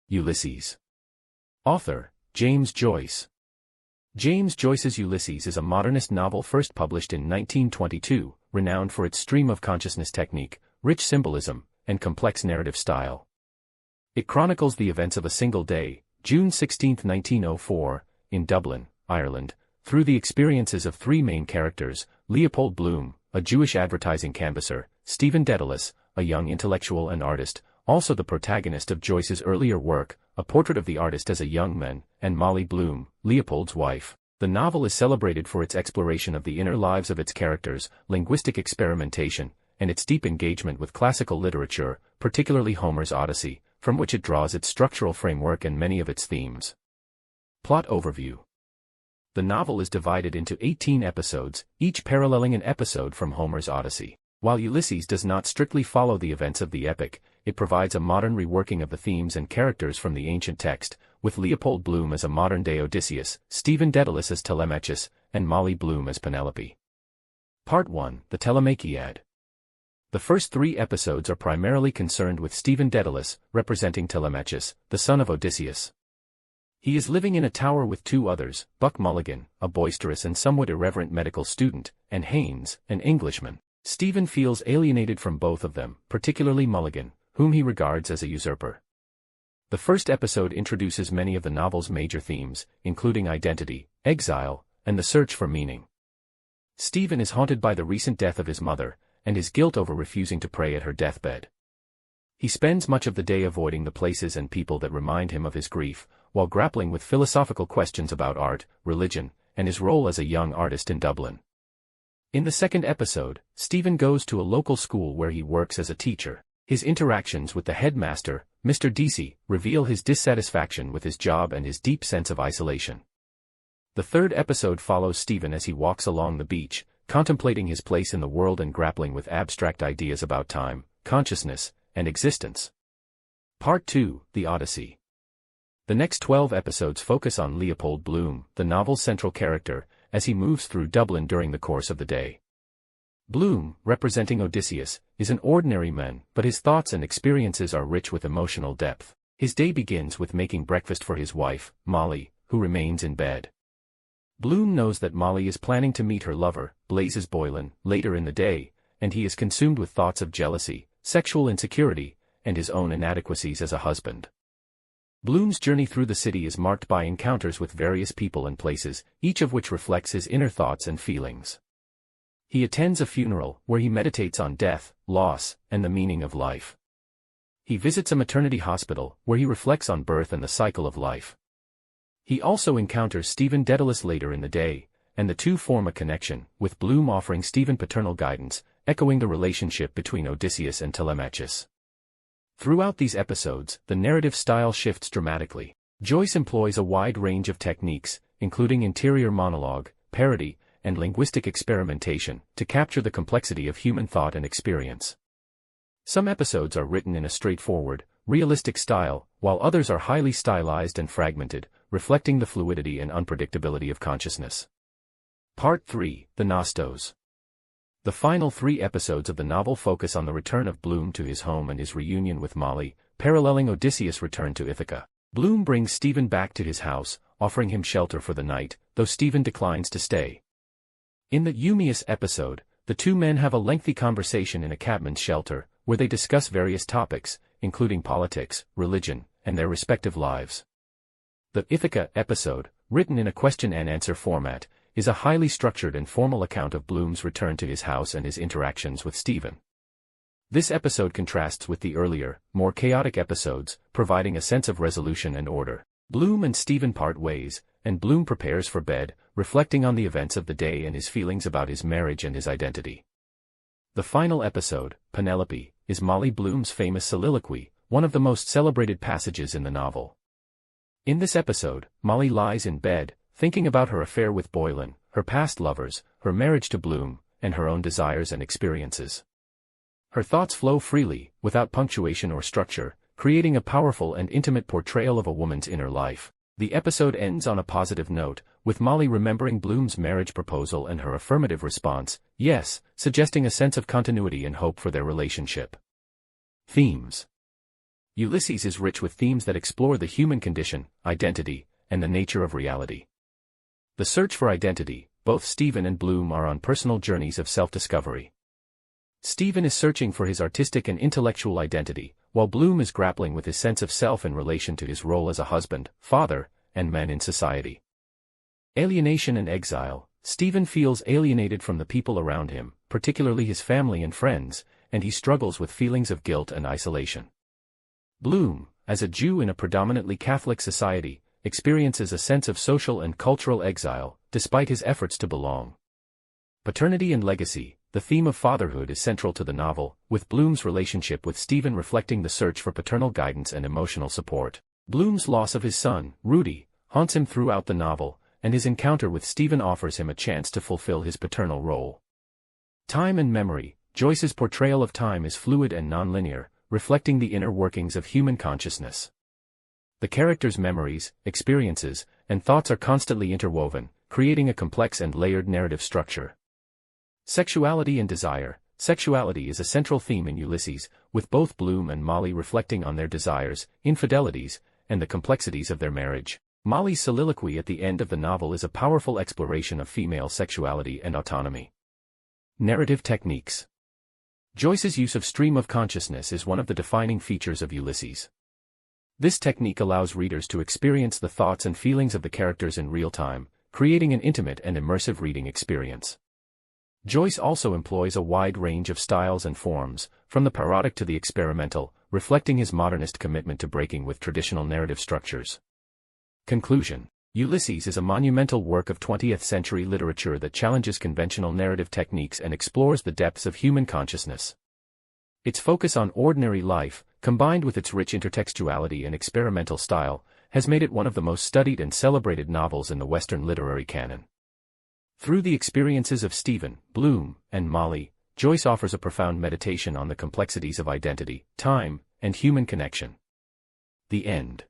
Ulysses. Author, James Joyce. James Joyce's Ulysses is a modernist novel first published in 1922, renowned for its stream of consciousness technique, rich symbolism, and complex narrative style. It chronicles the events of a single day, June 16, 1904, in Dublin, Ireland, through the experiences of three main characters: Leopold Bloom, a Jewish advertising canvasser; Stephen Dedalus, a young intellectual and artist, also the protagonist of Joyce's earlier work, A Portrait of the Artist as a Young Man; and Molly Bloom, Leopold's wife. The novel is celebrated for its exploration of the inner lives of its characters, linguistic experimentation, and its deep engagement with classical literature, particularly Homer's Odyssey, from which it draws its structural framework and many of its themes. Plot overview. The novel is divided into 18 episodes, each paralleling an episode from Homer's Odyssey. While Ulysses does not strictly follow the events of the epic, it provides a modern reworking of the themes and characters from the ancient text, with Leopold Bloom as a modern-day Odysseus, Stephen Dedalus as Telemachus, and Molly Bloom as Penelope. Part 1, The Telemachia. The first 3 episodes are primarily concerned with Stephen Dedalus, representing Telemachus, the son of Odysseus. He is living in a tower with 2 others, Buck Mulligan, a boisterous and somewhat irreverent medical student, and Haynes, an Englishman. Stephen feels alienated from both of them, particularly Mulligan, whom he regards as a usurper. The first episode introduces many of the novel's major themes, including identity, exile, and the search for meaning. Stephen is haunted by the recent death of his mother, and his guilt over refusing to pray at her deathbed. He spends much of the day avoiding the places and people that remind him of his grief, while grappling with philosophical questions about art, religion, and his role as a young artist in Dublin. In the second episode, Stephen goes to a local school where he works as a teacher. His interactions with the headmaster, Mr. Deasy, reveal his dissatisfaction with his job and his deep sense of isolation. The third episode follows Stephen as he walks along the beach, contemplating his place in the world and grappling with abstract ideas about time, consciousness, and existence. Part 2, The Odyssey. The next 12 episodes focus on Leopold Bloom, the novel's central character, as he moves through Dublin during the course of the day. Bloom, representing Odysseus, is an ordinary man, but his thoughts and experiences are rich with emotional depth. His day begins with making breakfast for his wife, Molly, who remains in bed. Bloom knows that Molly is planning to meet her lover, Blazes Boylan, later in the day, and he is consumed with thoughts of jealousy, sexual insecurity, and his own inadequacies as a husband. Bloom's journey through the city is marked by encounters with various people and places, each of which reflects his inner thoughts and feelings. He attends a funeral, where he meditates on death, loss, and the meaning of life. He visits a maternity hospital, where he reflects on birth and the cycle of life. He also encounters Stephen Dedalus later in the day, and the two form a connection, with Bloom offering Stephen paternal guidance, echoing the relationship between Odysseus and Telemachus. Throughout these episodes, the narrative style shifts dramatically. Joyce employs a wide range of techniques, including interior monologue, parody, and linguistic experimentation, to capture the complexity of human thought and experience. Some episodes are written in a straightforward, realistic style, while others are highly stylized and fragmented, reflecting the fluidity and unpredictability of consciousness. Part 3, The Nostos. The final 3 episodes of the novel focus on the return of Bloom to his home and his reunion with Molly, paralleling Odysseus' return to Ithaca. Bloom brings Stephen back to his house, offering him shelter for the night, though Stephen declines to stay. In the Eumaeus episode, the two men have a lengthy conversation in a cabman's shelter, where they discuss various topics, including politics, religion, and their respective lives. The Ithaca episode, written in a question-and-answer format, is a highly structured and formal account of Bloom's return to his house and his interactions with Stephen. This episode contrasts with the earlier, more chaotic episodes, providing a sense of resolution and order. Bloom and Stephen part ways, and Bloom prepares for bed, reflecting on the events of the day and his feelings about his marriage and his identity. The final episode, Penelope, is Molly Bloom's famous soliloquy, one of the most celebrated passages in the novel. In this episode, Molly lies in bed, thinking about her affair with Boylan, her past lovers, her marriage to Bloom, and her own desires and experiences. Her thoughts flow freely, without punctuation or structure, creating a powerful and intimate portrayal of a woman's inner life. The episode ends on a positive note, with Molly remembering Bloom's marriage proposal and her affirmative response, yes, suggesting a sense of continuity and hope for their relationship. Themes. Ulysses is rich with themes that explore the human condition, identity, and the nature of reality. The search for identity, both Stephen and Bloom are on personal journeys of self-discovery. Stephen is searching for his artistic and intellectual identity, while Bloom is grappling with his sense of self in relation to his role as a husband, father, and man in society. Alienation and exile. Stephen feels alienated from the people around him, particularly his family and friends, and he struggles with feelings of guilt and isolation. Bloom, as a Jew in a predominantly Catholic society, experiences a sense of social and cultural exile, despite his efforts to belong. Paternity and legacy. The theme of fatherhood is central to the novel, with Bloom's relationship with Stephen reflecting the search for paternal guidance and emotional support. Bloom's loss of his son, Rudy, haunts him throughout the novel, and his encounter with Stephen offers him a chance to fulfill his paternal role. Time and memory. Joyce's portrayal of time is fluid and nonlinear, reflecting the inner workings of human consciousness. The characters' memories, experiences, and thoughts are constantly interwoven, creating a complex and layered narrative structure. Sexuality and desire. Sexuality is a central theme in Ulysses, with both Bloom and Molly reflecting on their desires, infidelities, and the complexities of their marriage. Molly's soliloquy at the end of the novel is a powerful exploration of female sexuality and autonomy. Narrative techniques. Joyce's use of stream of consciousness is one of the defining features of Ulysses. This technique allows readers to experience the thoughts and feelings of the characters in real time, creating an intimate and immersive reading experience. Joyce also employs a wide range of styles and forms, from the parodic to the experimental, reflecting his modernist commitment to breaking with traditional narrative structures. Conclusion. Ulysses is a monumental work of 20th-century literature that challenges conventional narrative techniques and explores the depths of human consciousness. Its focus on ordinary life, combined with its rich intertextuality and experimental style, has made it one of the most studied and celebrated novels in the Western literary canon. Through the experiences of Stephen, Bloom, and Molly, Joyce offers a profound meditation on the complexities of identity, time, and human connection. The end.